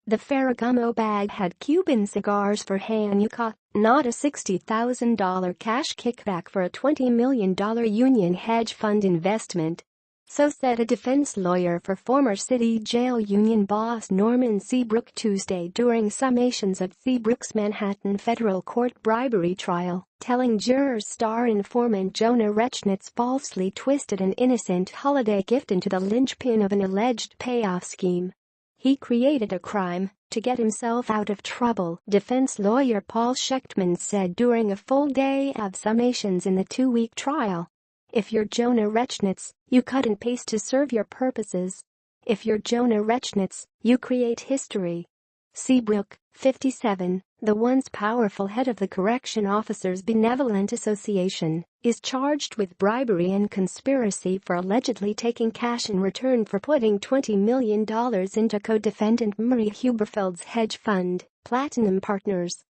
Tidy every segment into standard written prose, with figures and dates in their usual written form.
The Ferragamo bag had Cuban cigars for Hannukah, not a $60,000 cash kickback for a $20 million union hedge fund investment. So said a defense lawyer for former city jail union boss Norman Seabrook Tuesday during summations of Seabrook's Manhattan federal court bribery trial, telling jurors star informant Jona Rechnitz falsely twisted an innocent holiday gift into the linchpin of an alleged payoff scheme. He created a crime to get himself out of trouble, defense lawyer Paul Shechtman said during a full day of summations in the 2-week trial. If you're Jona Rechnitz, you cut and paste to serve your purposes. If you're Jona Rechnitz, you create history. Seabrook, 57, the once powerful head of the Correction Officers Benevolent Association, is charged with bribery and conspiracy for allegedly taking cash in return for putting $20 million into co-defendant Murray Huberfeld's hedge fund, Platinum Partners.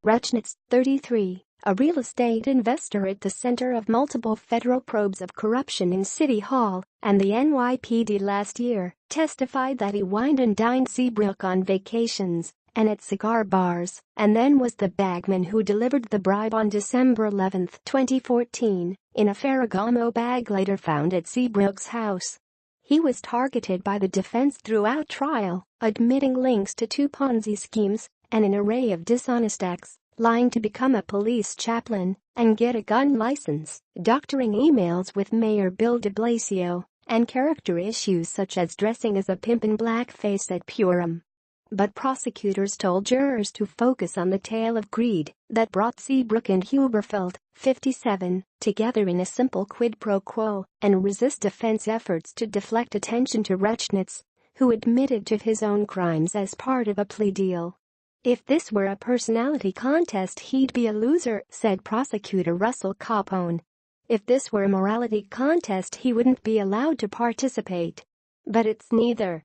Rechnitz, 33, a real estate investor at the center of multiple federal probes of corruption in City Hall and the NYPD last year, testified that he wined and dined Seabrook on vacations and at cigar bars, and then was the bagman who delivered the bribe on December 11, 2014, in a Ferragamo bag later found at Seabrook's house. He was targeted by the defense throughout trial, admitting links to 2 Ponzi schemes and an array of dishonest acts, lying to become a police chaplain and get a gun license, doctoring emails with Mayor Bill de Blasio, and character issues such as dressing as a pimp in blackface at Purim. But prosecutors told jurors to focus on the tale of greed that brought Seabrook and Huberfeld, 57, together in a simple quid pro quo and resist defense efforts to deflect attention to Rechnitz, who admitted to his own crimes as part of a plea deal. If this were a personality contest, he'd be a loser, said prosecutor Russell Capone. If this were a morality contest, he wouldn't be allowed to participate. But it's neither.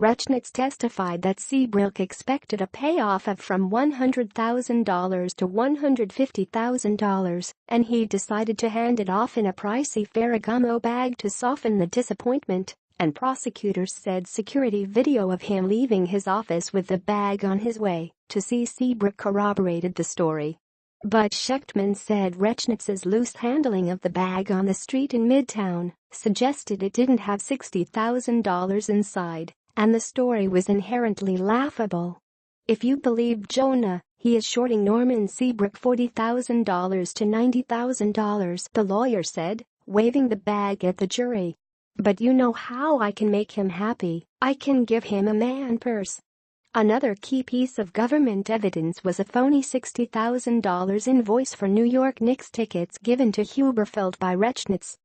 Rechnitz testified that Seabrook expected a payoff of from $100,000 to $150,000, and he decided to hand it off in a pricey Ferragamo bag to soften the disappointment, and prosecutors said security video of him leaving his office with the bag on his way to see Seabrook corroborated the story. But Shechtman said Rechnitz's loose handling of the bag on the street in Midtown suggested it didn't have $60,000 inside, and the story was inherently laughable. If you believe Jona, he is shorting Norman Seabrook $40,000 to $90,000, the lawyer said, waving the bag at the jury. But you know how I can make him happy. I can give him a man purse. Another key piece of government evidence was a phony $60,000 invoice for New York Knicks tickets given to Huberfeld by Rechnitz.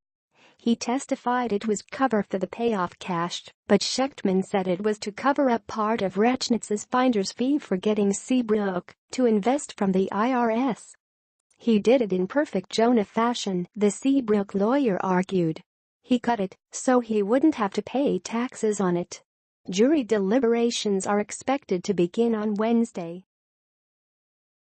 He testified it was cover for the payoff cash, but Shechtman said it was to cover up part of Rechnitz's finder's fee for getting Seabrook to invest from the IRS. He did it in perfect Jona fashion, the Seabrook lawyer argued. He cut it so he wouldn't have to pay taxes on it. Jury deliberations are expected to begin on Wednesday.